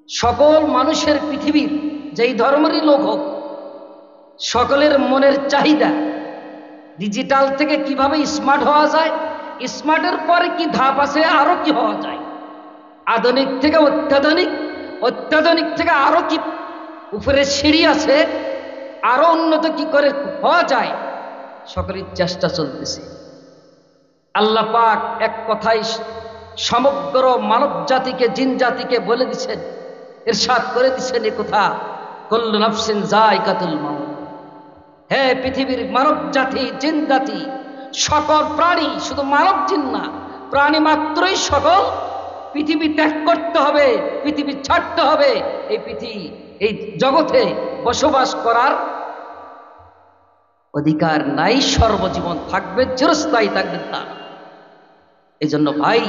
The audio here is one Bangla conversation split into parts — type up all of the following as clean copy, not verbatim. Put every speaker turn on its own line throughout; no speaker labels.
সকল মানুষের পৃথিবীর যেই ধর্মেরই লোক হোক, সকলের মনের চাহিদা ডিজিটাল থেকে কিভাবে স্মার্ট হওয়া যায়, স্মার্টের পরে কি ধাপ আছে, আরো কি হওয়া যায়, আধুনিক থেকে অত্যাধুনিক, অত্যাধুনিক থেকে আরো কি উপরে সিঁড়ি আছে, আরো উন্নত কি করে হওয়া যায়, সকলের চেষ্টা চলতেছে। আল্লাহ পাক এক কথাই সমগ্র মানব জাতিকে, জিন জাতিকে বলে দিচ্ছেন, ইরশাদ করে দিচ্ছেন এ কথা, কুল্লু নাফসিন যায়কাতুল মাউত। হে পৃথিবীর মানব জাতি, জিন জাতি, সকল প্রাণী, শুধু মানব জিন না, প্রাণী মাত্রই সকল পৃথিবী ত্যাগ করতে হবে, পৃথিবী ছাড়তে হবে। এই পৃথিবী, এই জগতে বসবাস করার অধিকার নাই, সর্বজীবন থাকবে, চিরস্থায়ী থাকবে তা। এই জন্য ভাই,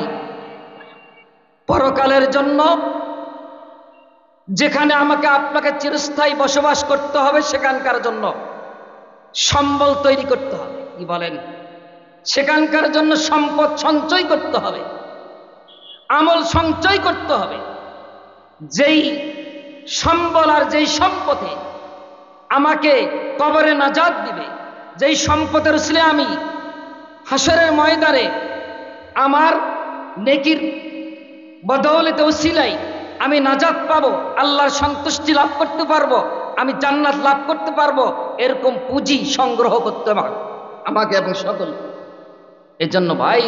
পরকালের জন্য যেখানে আমাকে আপনাকে চিরস্থায়ী বসবাস করতে হবে, সেখানকার জন্য সম্বল তৈরি করতে হবে। কি বলেন? সেখানকার জন্য সম্পদ সঞ্চয় করতে হবে, আমল সঞ্চয় করতে হবে। যেই সম্বল আর যেই সম্পদে আমাকে কবরে নাজাত দিবে, যেই সম্পদের উসিলে আমি হাসরের ময়দানে আমার নেকির বদৌলতে উসিলাই আমি নাজাত পাবো, আল্লাহর সন্তুষ্টি লাভ করতে পারবো, আমি জান্নাত লাভ করতে পারবো, এরকম পুঁজি সংগ্রহ করতে হবে আমাকে এবং সকল। এজন্য ভাই,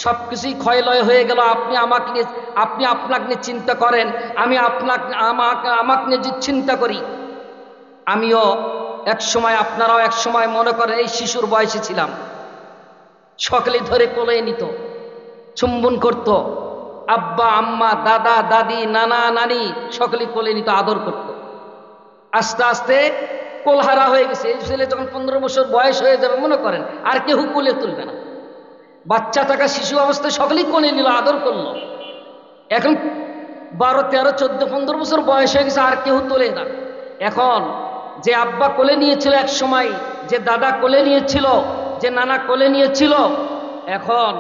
সবকিছুই ক্ষয়লয় হয়ে গেল। আপনি আমাকে নিয়ে, আপনি আপনাকে নিয়ে চিন্তা করেন, আমি আমাকে নিয়ে যে চিন্তা করি। আমিও এক সময়, আপনারাও এক সময় মনে করেন এই শিশুর বয়সে ছিলাম, সকলে ধরে কোলে নিত, চুম্বন করত, আব্বা আম্মা দাদা দাদি নানা নানি সকলে কোলে নিত, আদর করত। আস্তে আস্তে কোলহারা হয়ে গেছে। এই ছেলে যখন 15 বছর বয়স হয়ে যাবে, মনে করেন আর কেউ কোলে তুলবে না। বাচ্চা থাকা শিশু অবস্থায় সকলেই কোলে নিল, আদর করলো। এখন 12, 13, 14, 15 বছর বয়স হয়ে গেছে, আর কেউ তোলে না। এখন যে আব্বা কোলে নিয়েছিল এক সময়, যে দাদা কোলে নিয়েছিল, যে নানা কোলে নিয়েছিল, এখন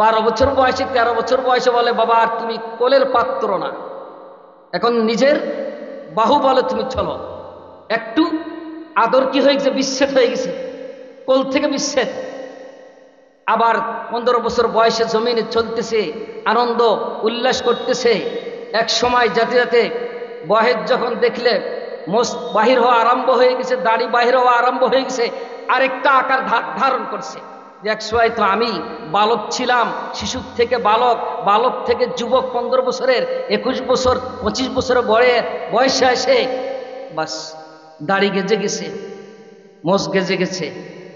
12 বছর বয়সে, 13 বছর বয়সে বলে, বাবা আর তুমি কোলের পাত্র না, এখন নিজের বাহু বলে তুমি চলো। একটু আদর কি হয়ে গেছে, বিচ্ছেদ হয়ে গেছে, কোল থেকে বিচ্ছেদ। আবার 15 বছর বয়সে জমিনে চলতেছে, আনন্দ উল্লাস করতেছে। এক সময় যাতে যাতে বহের যখন দেখলে মোষ বাহির হওয়া আরম্ভ হয়ে গেছে, দাড়ি বাহির হওয়া আরম্ভ হয়ে গেছে, আরেকটা আকার ধারণ করছে। এক সময় তো আমি বালক ছিলাম, শিশুর থেকে বালক, বালক থেকে যুবক, 15 বছরের, 21 বছর, 25 বছরের বয়সে এসে বাস দাড়ি গেজে গেছে, মোষ গেজে গেছে,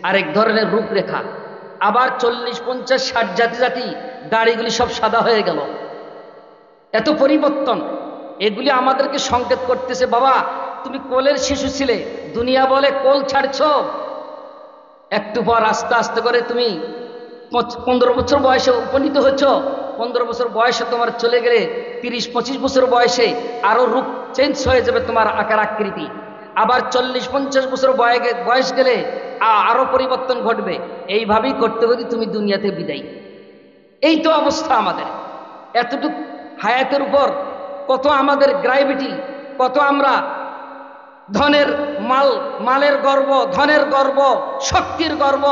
আরেক ধরনের রূপরেখা। আবার 40, 50, 60 জাতি জাতি দাড়িগুলি সব সাদা হয়ে গেল। এত পরিবর্তন। এগুলি আমাদেরকে সংকেত করতেছে, বাবা তুমি কোলের শিশু ছিলে, দুনিয়া বলে কোল ছাড়ছ, একটু পর আস্তে আস্তে করে তুমি 15 বছর বয়সে উপনীত হচ্ছ। 15 বছর বয়সে তোমার চলে গেলে 30, 25 বছর বয়সে আরো রূপ চেঞ্জ হয়ে যাবে, তোমার আকার আকৃতি। আবার 40, 50 বছর বয়স গেলে আরো পরিবর্তন ঘটবে। এইভাবেই করতে করতে তুমি দুনিয়াতে বিদায়। এই তো অবস্থা আমাদের। এতটুকু হায়াতের উপর কত আমাদের গ্র্যাভিটি, কত আমরা ধনের মালের গর্ব, ধনের গর্ব, শক্তির গর্ব,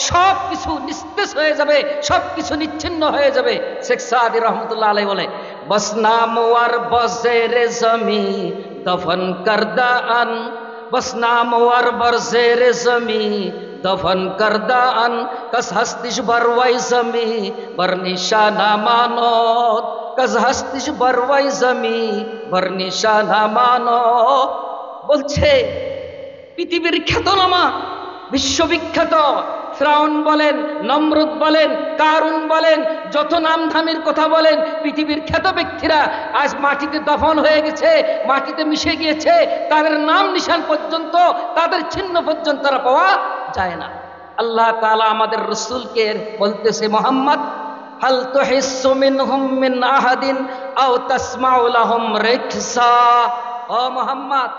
সব কিছু নিস্তেজ হয়ে যাবে, সব কিছু নিচ্ছিন্ন হয়ে যাবে। শেখ সাদি রহমতুল্লাহ আলাইহি বলে, বসনাম ওয়ার বজেরে জমি দফন করদা আন, বসনাম ওয়ার বজেরে জমি দফন করদা আন, কস হস্তিশ বরওয়াই জমি বর নিশানা মানত, কস হস্তিশ বরওয়াই জমি বর নিশানা মানত। বলছে পৃথিবীর খ্যাতনামা, বিশ্ববিখ্যাত ফিরাউন বলেন, নমরুদ বলেন, কারুন বলেন, যত নামধামের কথা বলেন, পৃথিবীর খ্যাত ব্যক্তিরা আজ মাটিতে দফন হয়ে গেছে, মাটিতে মিশে গিয়েছে। তাদের নাম নিশান পর্যন্ত, তাদের চিহ্ন পর্যন্ত তারা পাওয়া যায় না। আল্লাহ তাআলা আমাদের রাসূলকে বলতেছে, মুহাম্মদ হাল তুহিসসু মিনহুম মিন আহাদিন আও তাসমাউ লাহুম রিকসা। ও মুহাম্মদ,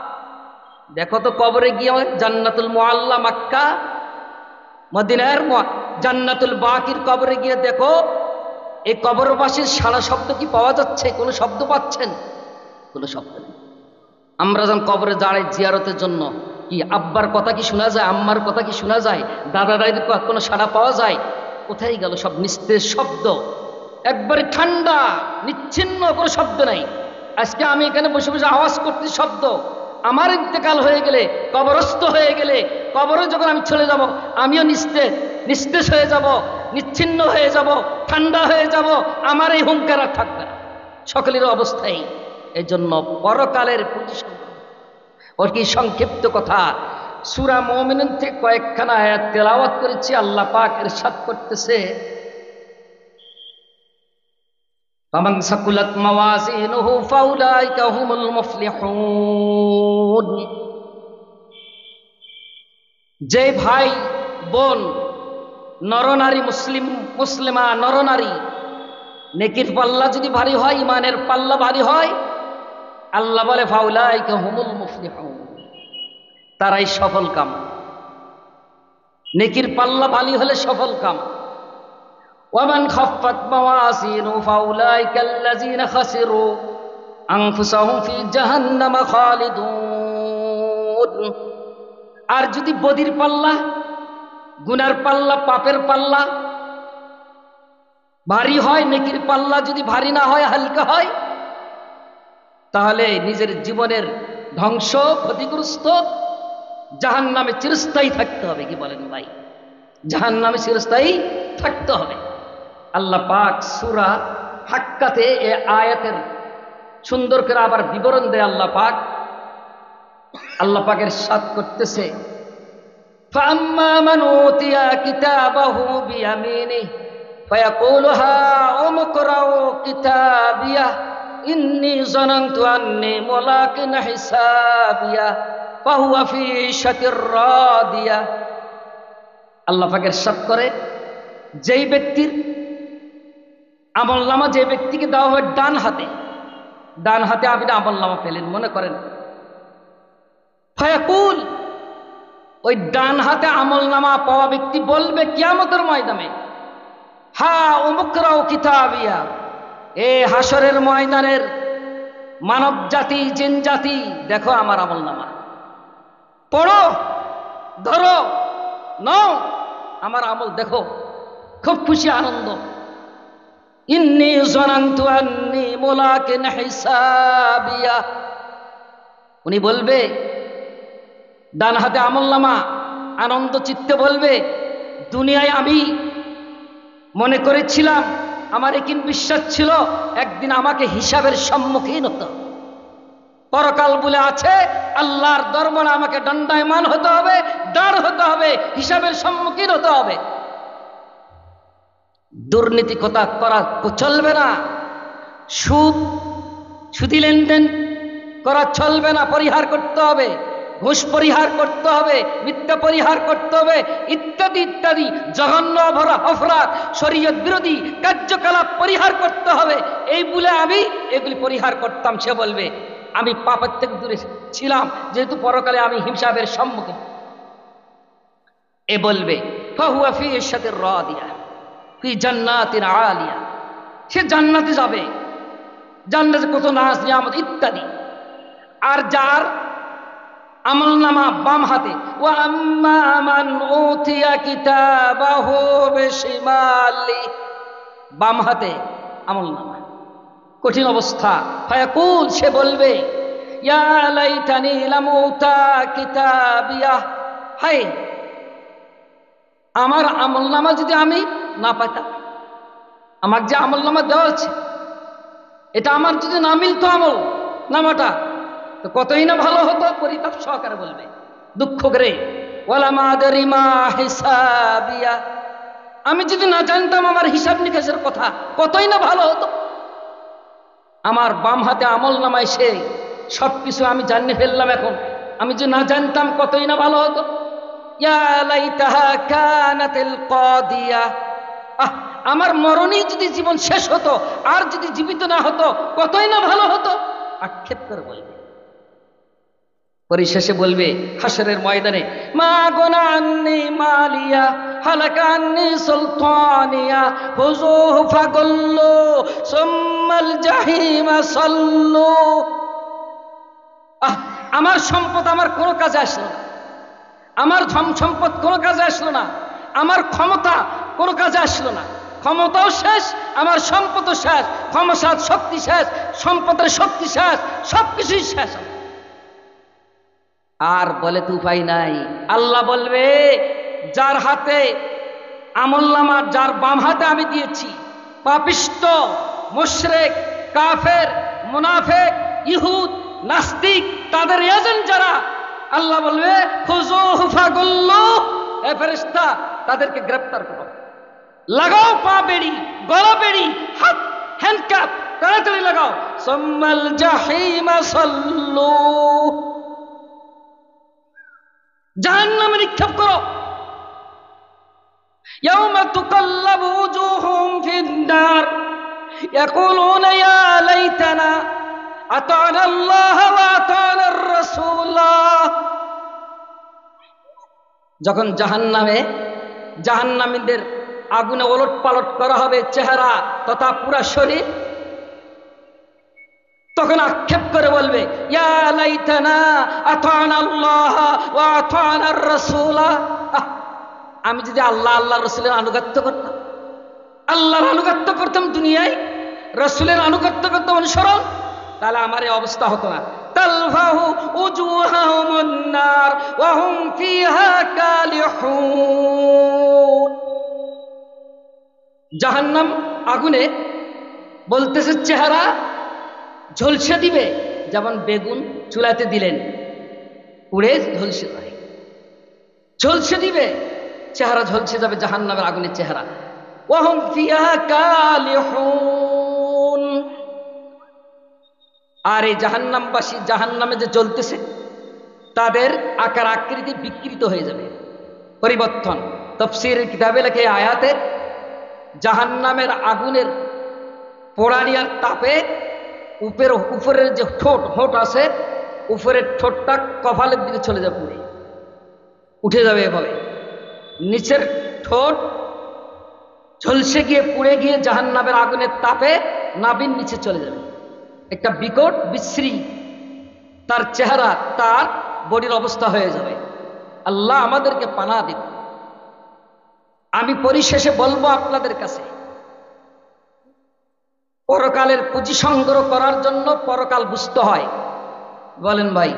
দেখো তো কবরে গিয়ে, জান্নাতুল মুআল্লা মক্কা, মদিনার জান্নাতুল বাকির কবরে গিয়ে দেখো, এই কবরবাসীর সারা শব্দ কি পাওয়া যাচ্ছে? কোনো শব্দ পাচ্ছেন? কোনো শব্দ নেই। আমরা যখন কবরে দাঁড়াই জিয়ারতের জন্য, কি আব্বার কথা কি শোনা যায়, আম্মার কথা কি শোনা যায়, দাদা দাদির কোনো সাড়া পাওয়া যায়? কোথায় গেল? সব নিস্তেজ শব্দ, একবারে ঠান্ডা নিচ্ছিন্ন, কোনো শব্দ নাই। আজকে আমি এখানে বসে বসে আওয়াজ করতে শব্দ। আমার ইন্তেকাল হয়ে গেলে, কবরস্থ হয়ে গেলে, কবরে যখন আমি চলে যাব, আমিও নিস্তেজ হয়ে যাব, নিচ্ছিন্ন হয়ে যাব, ঠান্ডা হয়ে যাব। আমার এই হুঙ্কার আর থাকবে না, সকলের অবস্থায়। এই জন্য পরকালের প্রতি ওর কি সংক্ষিপ্ত কথা। সূরা মুমিনুন থেকে কয়েকখানা আয়াত তেলাওয়াত করেছি। আল্লাহ পাক ইরশাদ করতেছে, ফামান সাকুলাত মাওয়াজিনুহু ফাউলাইকা হুমুল মুফলিহুন। যে ভাই বোন, নরনারী, মুসলিমা নরনারী, নেকির পাল্লা যদি ভারী হয়, ইমানের পাল্লা ভারী হয়, আল্লাহ বলে ফাউলাইকা হুমুল মুফলিহুন, তারাই সফল কাম। নেকির পাল্লা ভারী হলে সফল কাম। ওয়ামান খাফফাত মাওয়াজিনু ফাউলাইকাল্লাযীনা খাসিরু আনফুসাহুম ফি জাহান্নামা খালিদুন। আর যদি বদির পাল্লা, গুনার পাল্লা, পাপের পাল্লা ভারী হয়, নেকির পাল্লা যদি ভারী না হয়, হালকা হয়, তাহলে নিজের জীবনের ধ্বংস, ক্ষতিগ্রস্ত, জাহান্নামে চিরস্থায়ী থাকতে হবে। কি বলেন ভাই? জাহান্নামে চিরস্থায়ী থাকতে হবে। আল্লাহ পাক সূরা হাক্কাতে এ আয়াতের সুন্দর করে আবার বিবরণ দেয়। আল্লাহ পাকের ইরশাদ করতেছে, ফাআম্মা মান উতিয়া কিতাবাহু বিয়ামিনিহি ফায়াকুলু হাউম ইকরাউ কিতাবিয়া ইন্নী যানানতু আন্নী মুলাকিন হিসাবিয়া ফাহুয়া ফি ঈশাতির রাদিয়া। আল্লাহ পাক ইরশাদ করে, যেই ব্যক্তির আমলনামা, যে ব্যক্তিকে দেওয়া হয় ডান হাতে আপনি আমলনামা পেলেন, মনে করেন, ফায়াকুল, ওই ডান হাতে আমলনামা পাওয়া ব্যক্তি বলবে কিয়ামতের ময়দানে, হা উমুকরাউ কিতাবিয়া, এ হাসরের ময়দানের মানব জাতি, জিন জাতি, দেখো আমার আমলনামা, পড়ো, ধরো, নাও আমার আমল দেখো। খুব খুশি, আনন্দ। ইন্নী যানানতু আন্নী মুলাকিন হিসাবিয়া, উনি বলবে, ডান হাতে আমলনামা আনন্দ চিত্তে বলবে, দুনিয়ায় আমি মনে করেছিলাম, আমার একই বিশ্বাস ছিল, একদিন আমাকে হিসাবের সম্মুখীন হতে হবে। পরকাল বলে আছে, আল্লাহর দরবারে আমাকে দণ্ডায়মান হতে হবে, দাঁড় হতে হবে, হিসাবের সম্মুখীন হতে হবে। দুর্নীতি কথা করা চলবে না, সুদি লেনদেন করা চলবে না, পরিহার করতে হবে। ঘুষ পরিহার করতে হবে, মিথ্যা পরিহার করতে হবে, ইত্যাদি ইত্যাদি জঘন্য অপরাধ, শরীয়ত বিরোধী কার্যকলাপ পরিহার করতে হবে। এই বলে আমি এগুলি পরিহার করতাম। সে বলবে, আমি পাপের থেকে দূরে ছিলাম, যেহেতু পরকালে আমি হিসাবের সম্মুখীন। এ বলবে, ফাহুয়া ফি ঈশাতির রাদিয়া ফি জান্নাতিন আলিয়া, সে জান্নাতে যাবে, জান্নাতে কত নাজ নিয়ামত ইত্যাদি। আর যার আমলনামা বাম হাতে, ওয়া আম্মা মান উতিয়া কিতাবাহু বিশিমালি, বাম হাতে আমলনামা, কঠিন অবস্থা। ফায়াকুল, সে বলবে, ইয়া লাইতানি লাম উতা কিতাবিয়া, হায় আমার আমলনামা যদি আমি না পাইতাম, আমার যে আমলনামা দেওয়া আছে এটা আমার যদি না মিলতো আমল নামাটা, তো কতই না ভালো হতো। পরিতাপ সহকারে বলবে, দুঃখ করে, ওয়ালা মা আদরি মা হিসাবিয়া, আমি যদি না জানতাম আমার হিসাব নিকাশের কথা, কতই না ভালো হতো। আমার বাম হাতে আমলনামায় সে সবকিছু আমি জানিয়ে ফেললাম, এখন আমি যদি না জানতাম কতই না ভালো হতো। ইয়া লাইতাহা কানাতিল কাদিয়া, আমার মরণেই যদি জীবন শেষ হতো, আর যদি জীবিত না হতো, কতই না ভালো হতো। আক্ষেপ করে বলবে, পরিশেষে বলবে হাসরের ময়দানে, মা গুনা আন্নি মালিয়া হালাকা আন্নি সুলতানিয়া হুজুহু ফাগুল্লু সুম্মাল জাহিমা সাল্লু। আমার সম্পদ আমার কোনো কাজে আসলো না, আমার ধন সম্পদ কোনো কাজে আসলো না, আমার ক্ষমতা কোনো কাজে আসলো না, ক্ষমতাও শেষ, আমার সম্পদও শেষ, ক্ষমতার শক্তি শেষ, সম্পদের শক্তি শেষ, সবকিছুই শেষ। আর বলে তো উপায় নাই। আল্লাহ বলবে, যার হাতে আমলনামা, যার বাম হাতে আমি দিয়েছি, পাপিষ্ট, মুশরিক, কাফের, মুনাফিক, ইহুদ, নাস্তিক, তাদের এজেন্ট যারা, আল্লাহ বলবে খুযুহু ফাগুল্লুহু, এ ফেরেশতা তাদেরকে গ্রেফতার করো, লাগাও পা বেড়ি, গলা বেড়ি, হাত হ্যান্ডকাপ তাড়াতাড়ি লাগাও, সুম্মাল জাহিমা সাল্লু, জাহান্নামে নিক্ষেপ করো। ইয়াউমা তুকাল্লাবু ওজুহুহুম ফিন-নার ইয়াকুলুনা ইয়া লাইতানা আতা'না আল্লাহ ওয়া আতা'না আর-রাসূলা। যখন জাহান্নামীদের আগুনে ওলটপালট করা হবে চেহারা তথা পুরা শরীর, তখন আক্ষেপ করে বলবে, ইয়া লাইতানা আতা'না আল্লাহ ওয়া আতা'না আর-রাসূলা, আমি যদি আল্লাহ রসুলের আনুগত্য করতাম, আল্লাহর আনুগত্য করতাম দুনিয়ায়, রসুলের আনুগত্য করতাম অনুসরণ, তাহলে আমার এই অবস্থা হতো না। তালফাহু উজুহাহুমুন নার ওয়া হুম ফিহা কালিহুন। জাহান্নাম আগুনে বলতেছে চেহারা ঝলসে দিবে, যেমন বেগুন চুলাতে দিলেন পুড়ে ঝলসে যায়, ঝলসে দিবে, চেহারা ঝলসে যাবে জাহান্নামের আগুনের চেহারা। ওয়া হুম ফিহা কালিহুন। আর এই জাহান্নামবাসী, জাহান্নামে যে জ্বলতেছে, তাদের আকার আকৃতি বিকৃত হয়ে যাবে, পরিবর্তন। তাফসীরের কিতাবে লেখে আয়াতে, জাহান্নামের আগুনের পোড়ানিয়ার তাপে উপরের যে হোঁট আছে, উপরের ঠোঁটটা কপালের দিকে চলে যাবে, পুড়ে উঠে যাবে এভাবে, নিচের ঠোঁট ঝলসে গিয়ে পুড়ে গিয়ে জাহান্নামের আগুনের তাপে নাভির নিচে চলে যাবে। একটা বিকট বিশ্রী তার চেহারা, তার বডির অবস্থা হয়ে যাবে। আল্লাহ আমাদেরকে পানাহ দিন। আমি পরিশেষে বলবো আপনাদের কাছে, পরকালের পুঁজি সংগ্রহ করার জন্য পরকাল বুঝতে হয়। বলেন ভাই,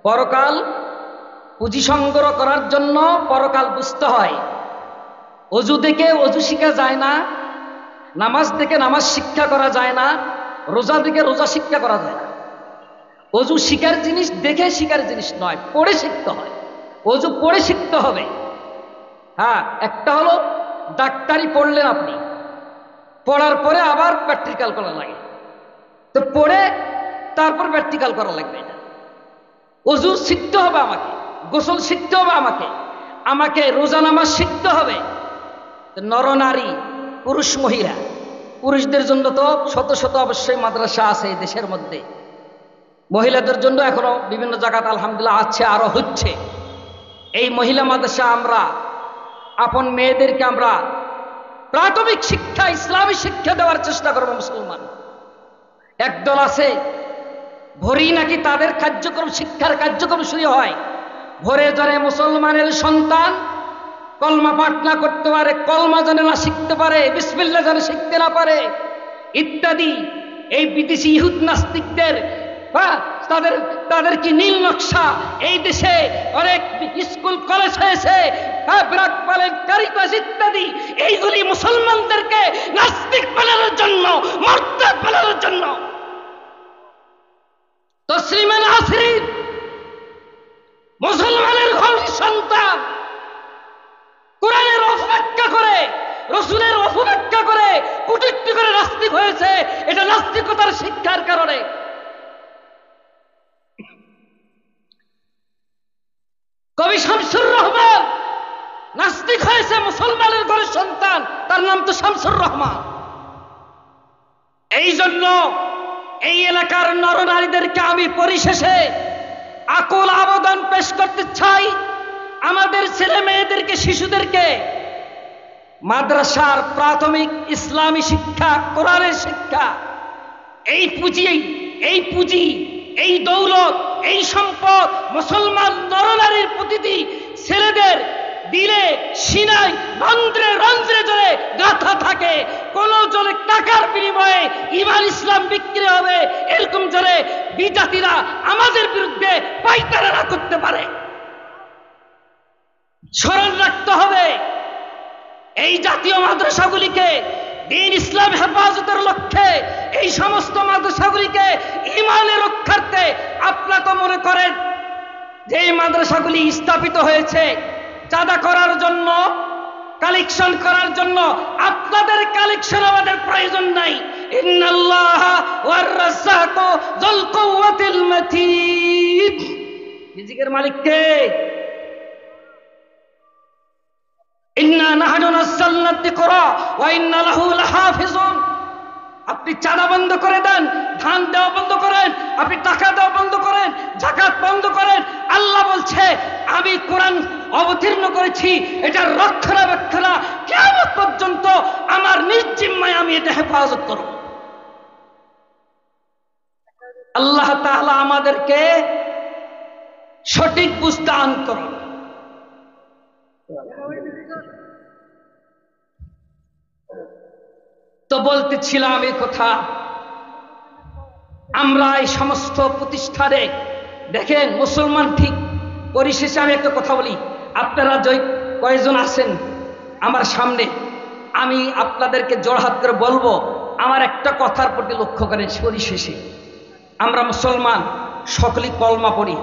পরকাল পুঁজি সংগ্রহ করার জন্য পরকাল বুঝতে হয়। অজু দেখে অজু শিখা যায় না, নামাজ দেখে নামাজ শিক্ষা করা যায় না, রোজা দেখে রোজা শিক্ষা করা যায় না। অজু শিকার জিনিস, দেখে শিকার জিনিস নয়, পড়ে শিখতে হয়। অজু পড়ে শিখতে হবে। হ্যাঁ, একটা হলো ডাক্তারি পড়লেন আপনি, পড়ার পরে আবার প্র্যাকটিক্যাল করা লাগে, তো পড়ে তারপর প্র্যাকটিক্যাল করা লাগবে। এটা অজু শিখতে হবে আমাকে, গোসল শিখতে হবে আমাকে রোজা নামাজ শিখতে হবে। নরনারী, পুরুষ মহিলা, পুরুষদের জন্য তো শত শত অবশ্যই মাদ্রাসা আছে এই দেশের মধ্যে, মহিলাদের জন্য এখনো বিভিন্ন জায়গাতে আলহামদুলিল্লাহ আছে, আরো হচ্ছে। এই মহিলা মাদ্রাসা আমরা আপন মেয়েদেরকে আমরা প্রাথমিক শিক্ষা, ইসলামী শিক্ষা দেওয়ার চেষ্টা করবো। মুসলমান একদল আছে, ভোরেই নাকি তাদের কার্যক্রম, শিক্ষার কার্যক্রম শুরু হয়, ভোরে ধরে মুসলমানের সন্তান কলমা পাঠ না করতে পারে, কলমা জানে না শিখতে পারে, বিসমিল্লাহ জানে শিখতে না পারে ইত্যাদি। এই বিদেশি ইহুদ নাস্তিকদের তাদের কি নীল নকশা, এই দেশে অনেক স্কুল কলেজ হয়েছে, ব্রাক পালেন, কারিগজ ইত্যাদি, এইগুলি মুসলমানদেরকে নাস্তিক বানানোর জন্য, মুরতাদ বানানোর জন্য। তসলিমা নাসরিন মুসলমানের ঘর সন্তান, কোরআনের অপব্যাখ্যা করে, রসুলের অপব্যাখ্যা করে, কটূক্তি করে নাস্তিক হয়েছে। এটা নাস্তিকতার শিক্ষার কারণে। কবি শামসুর রহমান নাস্তিক হয়েছে, মুসলমানের ঘরের সন্তান, তার নাম তো শামসুর রহমান। এই জন্য এই এলাকার নরনারীদেরকে আমি পরিশেষে আকুল আবেদন পেশ করতে চাই, আমাদের ছেলে মেয়েদেরকে, শিশুদেরকে মাদ্রাসার প্রাথমিক ইসলামী শিক্ষা, কোরআনের শিক্ষা, এই পুঁজি এই দৌলত, এই সম্পদ মুসলমান নরনারীর প্রতিটি ছেলেদের দিলে, সিনায়, রন্ধ্রে রন্ধ্রে জলে গাথা থাকে। কোন জলে টাকার বিনিময়ে ঈমান ইসলাম বিক্রি হবে, এরকম জলে বিজাতিরা আমাদের বিরুদ্ধে পাইকারা না করতে পারে। স্মরণ রাখতে হবে, এই জাতীয় মাদ্রাসাগুলিকে দ্বীন ইসলাম হেফাজতের লক্ষ্যে, এই সমস্ত মাদ্রাসাগুলিকে ঈমানের রক্ষার্থে আপনারা তো মনে করেন যে এই মাদ্রাসাগুলি স্থাপিত হয়েছে চাঁদা করার জন্য, কালেকশন করার জন্য। আপনাদের কালেকশন আমাদের প্রয়োজন নাই। ইন্নাল্লাহ ওয়ার রাজ্জাকু যুল কুওয়াতিল মাতিন। রিজিকের মালিক কে? ইন্না নাহনু নাযালনা যিকরা ওয়া ইন্না লাহু লাহাফিজুন। আপনি চাঁদা বন্ধ করে দেন, ধান দেওয়া বন্ধ করেন, আপনি টাকা দেওয়া বন্ধ করেন, যাকাত বন্ধ করেন, আল্লাহ বলছে আমি কোরআন অবতীর্ণ করেছি, এটা রক্ষণাবেক্ষণা কিয়ামত পর্যন্ত আমার নিজ জিম্মায় আমি এটা হেফাজত করব। আল্লাহ তাআলা আমাদেরকে সঠিক বুঝ দান করুন। তো বলতেছিলাম এই কথা, আমরা এই সমস্ত প্রতিষ্ঠানে দেখেন মুসলমান ঠিক। পরিশেষে আমি একটা কথা বলি, আপনারা যে কয়েকজন আছেন আমার সামনে, আমি আপনাদেরকে জোড়হাত করে বলবো, আমার একটা কথার প্রতি লক্ষ্য করেন। পরিশেষে আমরা মুসলমান সকলেই কলমা পড়ি।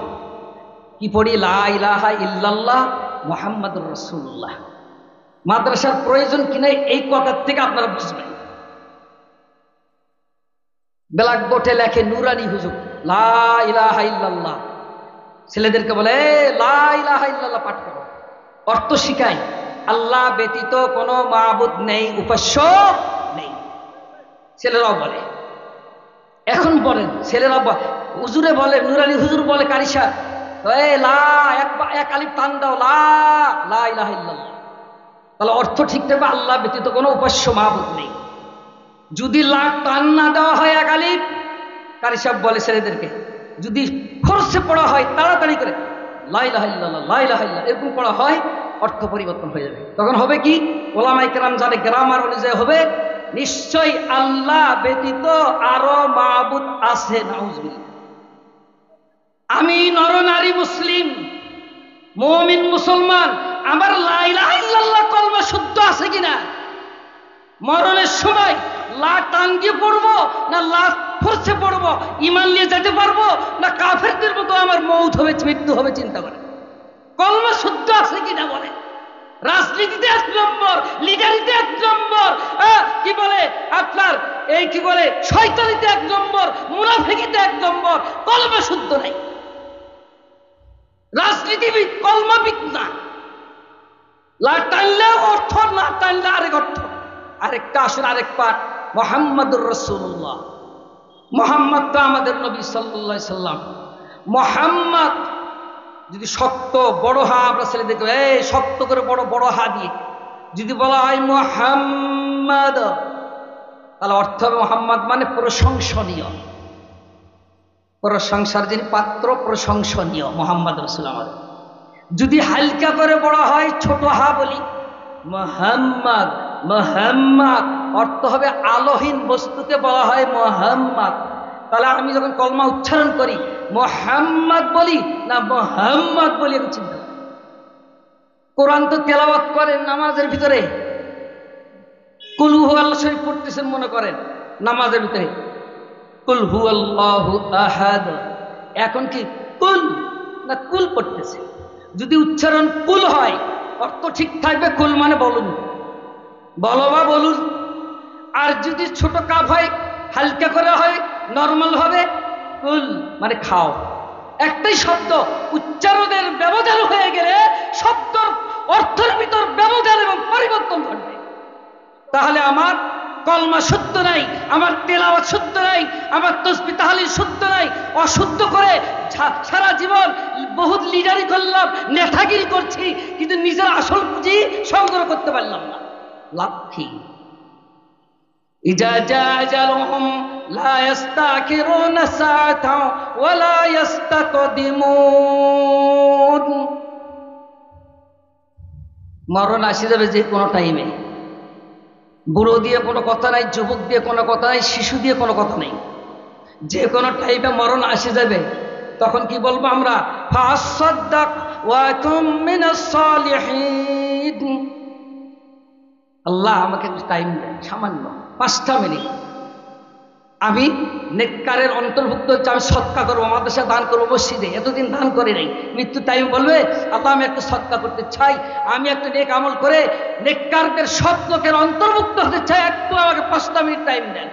কি পড়ি? লা ইলাহা ইল্লাল্লাহ মুহাম্মাদুর রাসূলুল্লাহ। মাদ্রাসার প্রয়োজন কিনা এই কথার থেকে আপনারা বুঝবেন। ব্ল্যাকবোর্ডে লেখে নুরানি হুজুর লা ইলাহা ইল্লাল্লাহ, ছেলেদেরকে বলে লা ইলাহা ইল্লাল্লাহ পাঠ করো, অর্থ শিখায় আল্লাহ ব্যতীত কোনো মাবুদ নেই, উপাস্য নেই। ছেলেরাও বলে, এখন বলেন ছেলেরা হুজুরে বলে, নুরানি হুজুর বলে কারি সাহেব, এক আলিফ টান দাও, লা ইলাহা ইল্লাল্লাহ। তাহলে অর্থ ঠিক থাকবে আল্লাহ ব্যতীত কোনো উপাস্য মাবুদ নেই। যদি লা টান না দেওয়া হয় এক আলিফ, কারি সাহেব বলে ছেলেদেরকে, যদি ফোর্সে পড়া হয় তাড়াতাড়ি করে লা ইলাহা ইল্লাল্লাহ, লা ইলাহা ইল্লাল্লাহ এরকম পড়া হয়, অর্থ পরিবর্তন হয়ে যাবে। তখন হবে কি? ওলামায়ে কেরাম জানে গ্রামার অনুযায়ী হবে নিশ্চয় আল্লাহ ব্যতীত আরো মাবুদ আছে। নাউজুবিল্লাহ। আমি নরনারী মুসলিম মুমিন মুসলমান, আমার লা ইলাহা ইল্লাল্লাহ কলমা শুদ্ধ আছে কিনা? মরণের সময় লা টান দিয়ে পড়বো না লা ফোর্সে পড়বো? ঈমান নিয়ে যেতে পারবো না কাফেরদের মতো আমার মৌত হবে, মৃত্যু হবে? চিন্তা করে কলমা শুদ্ধ আছে কিনা বলে। রাজনীতিতে 1 নম্বর, লিডারিতে 1 নম্বর, কি বলে আপনার এই কি বলে শয়তানিতে 1 নম্বর, মুনাফিকিতে 1 নম্বর, কলমা শুদ্ধ নাই। রাজনীতিবিদ কলমাবিদ না। লা টানলে অর্থ, না টানলে আরেক অর্থ। আরেকটা আসুন, আরেক পাঠ, মুহাম্মাদুর রাসূলুল্লাহ। মুহাম্মদ তো আমাদের নবী সাল্লাল্লাহু আলাইহি সাল্লাম। মুহাম্মদ যদি শক্ত বড় হা, আমরা ছেলে দেখবো এই শক্ত করে বড় বড় হা দিয়ে যদি বলা হয় মুহাম্মদ, তাহলে অর্থ হবে মুহাম্মদ মানে প্রশংসনীয়, প্রশংসার যিনি পাত্র, প্রশংসনীয় মুহাম্মদ রাসূল আমাদের। যদি হালকা করে বড় হয়, ছোট হা বলি মুহাম্মদ, মুহাম্মদ অর্থ হবে আলোহীন বস্তুকে বলা হয় মুহাম্মদ। তাহলে আমি যখন কলমা উচ্চারণ করি মুহাম্মদ বলি না মুহাম্মদ বলি, আমি চিন্তা করি। কোরআন তো তেলাওয়াত করেন নামাজের ভিতরে, কুল হুয়াল্লাহু শরীফ পড়তেছেন মনে করেন নামাজের ভিতরে, কুল হুয়াল্লাহু আহাদ। এখন কি কুল না কুল পড়তেছে? যদি উচ্চারণ কুল হয় অর্থ ঠিক থাকবে, কুল মানে বলুন, বলো বা বলুন। আর যদি ছোট কাপ হয়, হালকা করে হয়, নর্মাল হবে, কুল মানে খাও। একটাই শব্দ, উচ্চারণের ব্যবধান হয়ে গেলে শব্দর অর্থের ভিতর ব্যবধান এবং পরিবর্তন ঘটবে। তাহলে আমার কলমা শুদ্ধ নাই, আমার তেলাওয়াত শুদ্ধ নাই, আমার তাসবিহ তাহলিল শুদ্ধ নাই। অশুদ্ধ করে সারা জীবন বহুত লিডারি করলাম, নেতাগিরি করছি, কিন্তু নিজের আসল পুঁজি সংগ্রহ করতে পারলাম না। লাভ কি? ইজা জা আজালুহুম লা ইস্তাখিরুনা সাআতাও ওয়া লা ইস্তাকদিমুন। মরণ আসে যাবে যে কোনো টাইমে। বুড়ো দিয়ে কোনো কথা নাই, যুবক দিয়ে কোনো কথা নাই, শিশু দিয়ে কোনো কথা নেই। যে কোনো টাইমে মরণ আসে যাবে। তখন কি বলবো আমরা? ফাসাদ্দাক ওয়া কুম মিনাস সালিহিন। আল্লাহ আমাকে একটু টাইম দেন, সামান্য 5টা মিনিট। আমি নেককারের অন্তর্ভুক্ত হচ্ছে, আমি সদকা করবো, মাদ্রাসা দান করবো, মসজিদে এতদিন দান করে নাই। মৃত্যু টাইম বলবে আল্লাহ আমি একটু সদকা করতে চাই, আমি একটু নেক আমল করে নেককারদের সৎ লোকের অন্তর্ভুক্ত হতে চাই, একটু আমাকে 5টা মিনিট টাইম দেন।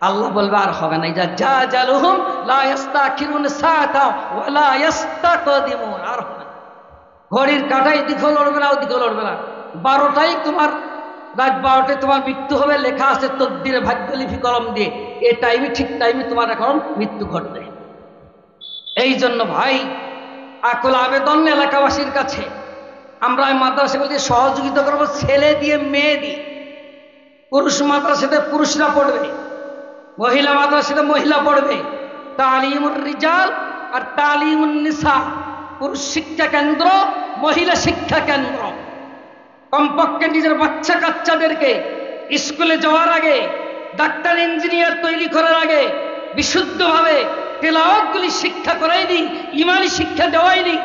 আল্লাহ বলবে আর হবে না। ইজা জা আজালুহুম লা ইস্তাখিরুনা সাআতাও ওয়া লা ইস্তাকদিমুন। আর হবে না। ঘড়ির কাঁটায় দিকেও লড়বে না, ওদিকেও লড়বে না। 12টায় তোমার, রাত 12টায় তোমার মৃত্যু হবে, লেখা আছে তকদিরে ভাগ্যলিপি কলম দিয়ে। এই টাইমে, ঠিক টাইমে তোমার এখন মৃত্যু ঘটবে। এই জন্য ভাই আকুল আবেদন এলাকাবাসীর কাছে, আমরা মাদ্রাসাগুলিতে সহযোগিতা করবো, ছেলে দিয়ে মেয়ে দিয়ে। পুরুষ মাদ্রাসাতে পুরুষরা পড়বে, মহিলা মাদ্রাসাতে মহিলা পড়বে। তালিমুর রিজাল আর তালিমুন নিসা, পুরুষ শিক্ষা কেন্দ্র, মহিলা শিক্ষা কেন্দ্র। কমপক্ষে নিজের বাচ্চা কাচ্চাদেরকে স্কুলে যাওয়ার আগে, ডাক্তার ইঞ্জিনিয়ার তৈরি করার আগে বিশুদ্ধভাবে তেলাওয়াতগুলি শিক্ষা করাই দিই, ইমানি শিক্ষা দেওয়াই দিই।